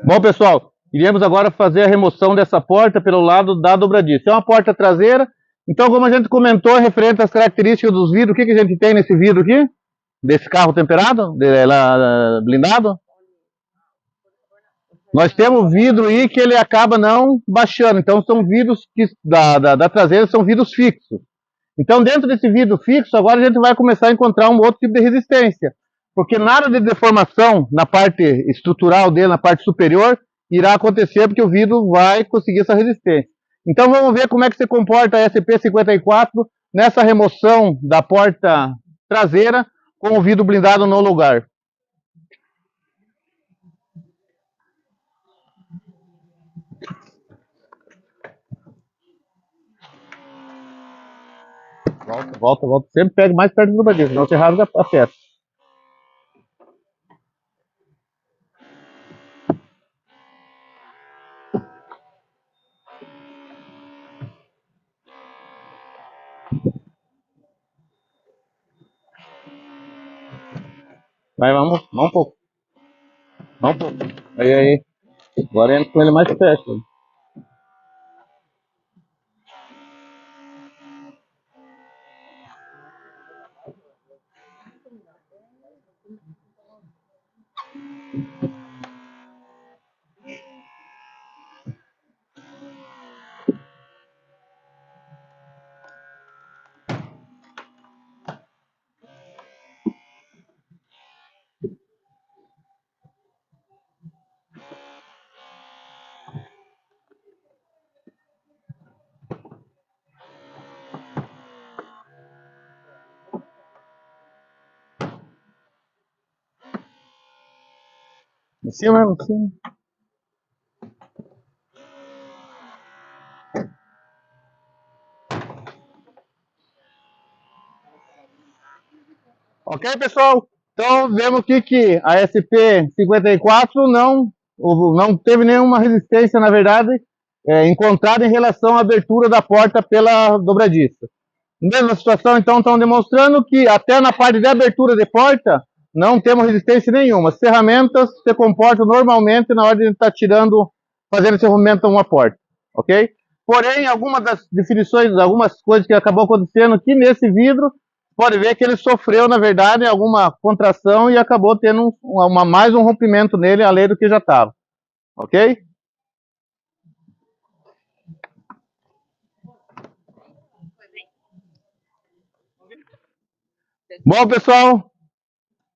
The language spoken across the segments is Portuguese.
Bom, pessoal, iremos agora fazer a remoção dessa porta pelo lado da dobradiça. É uma porta traseira, então como a gente comentou referente às características dos vidros, o que a gente tem nesse vidro aqui? Desse carro temperado, blindado? Nós temos vidro aí que ele acaba não baixando, então são vidros da traseira, são vidros fixos. Então dentro desse vidro fixo, agora a gente vai começar a encontrar um outro tipo de resistência, porque nada de deformação na parte estrutural dele, na parte superior, irá acontecer porque o vidro vai conseguir essa resistência. Então vamos ver como é que se comporta a SP54 nessa remoção da porta traseira com o vidro blindado no lugar. Volta. Sempre pega mais perto do bandido, senão você rasga a peça. Vai, vamos um pouco. Vamos um pouco. Aí. Agora entra com ele mais perto. Em cima. Ok, pessoal? Então, vemos aqui que a SP54 não teve nenhuma resistência, na verdade, encontrada em relação à abertura da porta pela dobradiça. Mesma situação, então, estão demonstrando que até na parte de abertura de porta, não temos resistência nenhuma. As ferramentas se comportam normalmente na hora de estar fazendo esse rompimento de uma porta, ok? Porém, algumas das definições, algumas coisas que acabou acontecendo aqui nesse vidro, pode ver que ele sofreu, na verdade, alguma contração e acabou tendo mais um rompimento nele, além do que já estava, ok? Bom, pessoal,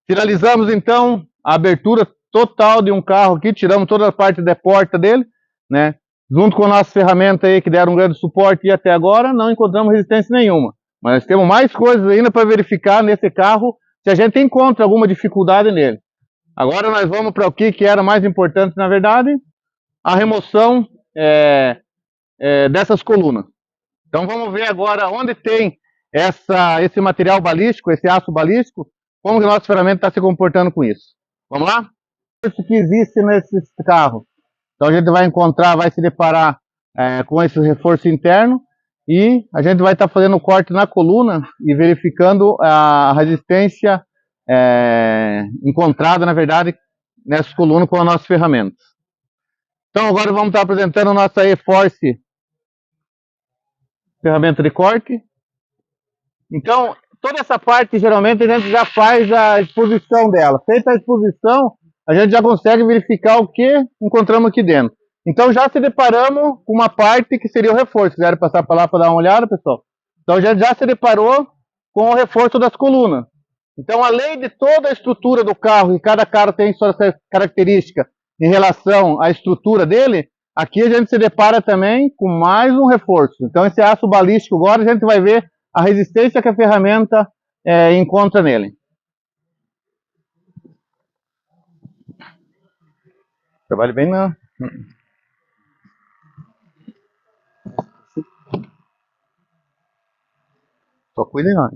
finalizamos então a abertura total de um carro aqui, tiramos toda a parte da porta dele, né? Junto com a nossa ferramenta aí que deram um grande suporte e até agora não encontramos resistência nenhuma. Mas temos mais coisas ainda para verificar nesse carro, se a gente encontra alguma dificuldade nele. Agora nós vamos para o que era mais importante, na verdade, a remoção dessas colunas. Então vamos ver agora onde tem esse material balístico, esse aço balístico, como que a nossa ferramenta está se comportando com isso. Vamos lá? Isso que existe nesse carro. Então a gente vai encontrar, vai se deparar com esse reforço interno e a gente vai estar fazendo o corte na coluna e verificando a resistência encontrada, na verdade, nessa coluna com as nossas ferramentas. Então agora vamos estar apresentando a nossa E-Force ferramenta de corte. Então, toda essa parte, geralmente, a gente já faz a exposição dela. Feita a exposição, a gente já consegue verificar o que encontramos aqui dentro. Então, já se deparamos com uma parte que seria o reforço. Quiserem passar para lá para dar uma olhada, pessoal? Então, a gente já se deparou com o reforço das colunas. Então, além de toda a estrutura do carro, e cada carro tem sua característica em relação à estrutura dele, aqui a gente se depara também com mais um reforço. Então, esse aço balístico agora, a gente vai ver a resistência que a ferramenta encontra nele. Trabalhe bem na... Só cuide não.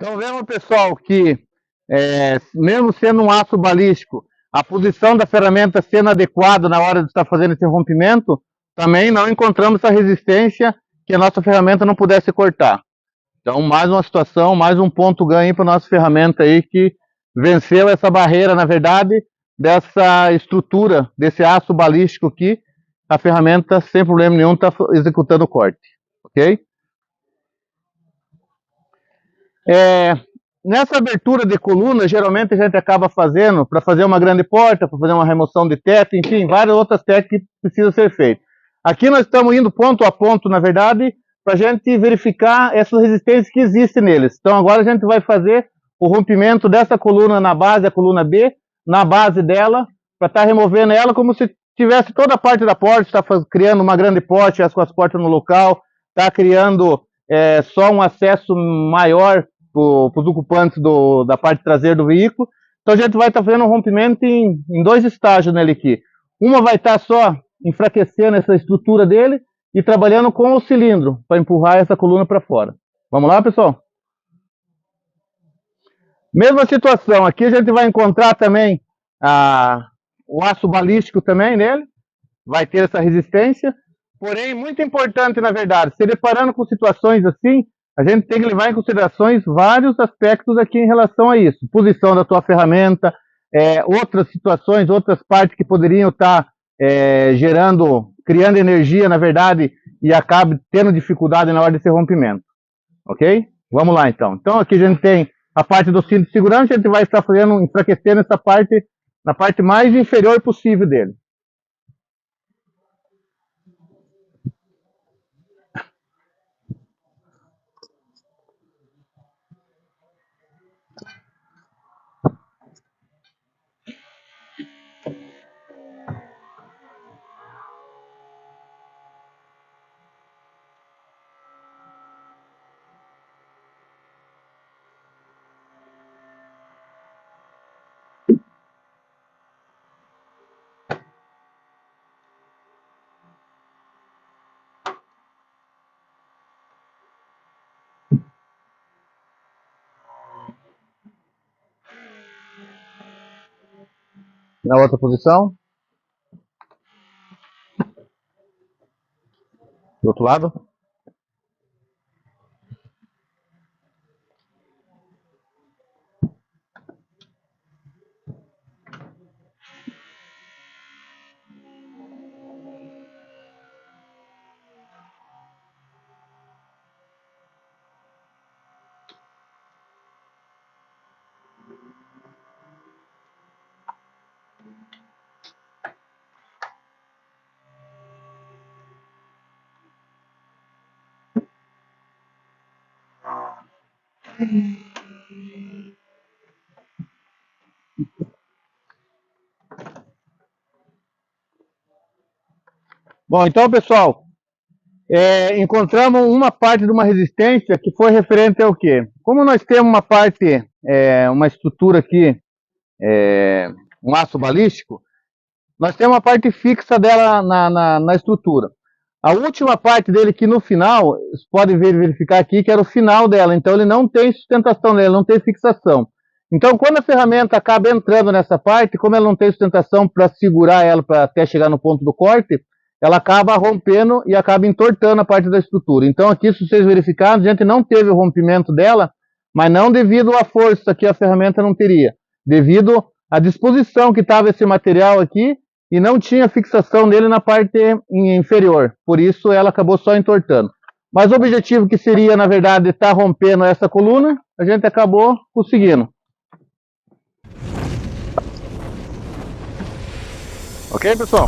Então vemos, pessoal, que mesmo sendo um aço balístico, a posição da ferramenta sendo adequada na hora de estar fazendo esse rompimento, também não encontramos essa resistência que a nossa ferramenta não pudesse cortar. Então, mais uma situação, mais um ponto ganho para a nossa ferramenta aí, que venceu essa barreira, na verdade, dessa estrutura, desse aço balístico aqui, a ferramenta, sem problema nenhum, está executando o corte, ok? Nessa abertura de coluna, geralmente a gente acaba fazendo, para fazer uma grande porta, para fazer uma remoção de teto, enfim, várias outras técnicas que precisam ser feitas. Aqui nós estamos indo ponto a ponto, na verdade, para a gente verificar essas resistências que existem neles. Então agora a gente vai fazer o rompimento dessa coluna na base, a coluna B, na base dela, para estar removendo ela como se tivesse toda a parte da porta, está criando uma grande porta, com as portas no local, está criando só um acesso maior para os ocupantes da parte traseira do veículo. Então a gente vai estar fazendo um rompimento em dois estágios nele aqui. Uma vai estar só enfraquecendo essa estrutura dele e trabalhando com o cilindro para empurrar essa coluna para fora. Vamos lá, pessoal? Mesma situação, aqui a gente vai encontrar também o aço balístico também nele, vai ter essa resistência, porém, muito importante na verdade, se deparando com situações assim, a gente tem que levar em considerações vários aspectos aqui em relação a isso. Posição da tua ferramenta, outras situações, outras partes que poderiam estar criando energia, na verdade, e acabe tendo dificuldade na hora desse rompimento. Ok? Vamos lá, então. Então, aqui a gente tem a parte do cinto de segurança, a gente vai estar enfraquecendo essa parte, na parte mais inferior possível dele. Na outra posição. Do outro lado. Bom, então, pessoal, encontramos uma parte de uma resistência que foi referente ao quê? Como nós temos uma parte, uma estrutura aqui, um aço balístico, nós temos uma parte fixa dela na estrutura. A última parte dele que no final, vocês podem verificar aqui que era o final dela, então ele não tem sustentação nele, não tem fixação. Então quando a ferramenta acaba entrando nessa parte, como ela não tem sustentação para segurar ela para até chegar no ponto do corte, ela acaba rompendo e acaba entortando a parte da estrutura. Então aqui, se vocês verificarem, a gente não teve o rompimento dela, mas não devido à força que a ferramenta não teria, devido à disposição que estava esse material aqui, e não tinha fixação nele na parte inferior, por isso ela acabou só entortando. Mas o objetivo que seria, na verdade, estar rompendo essa coluna, a gente acabou conseguindo. Ok, pessoal?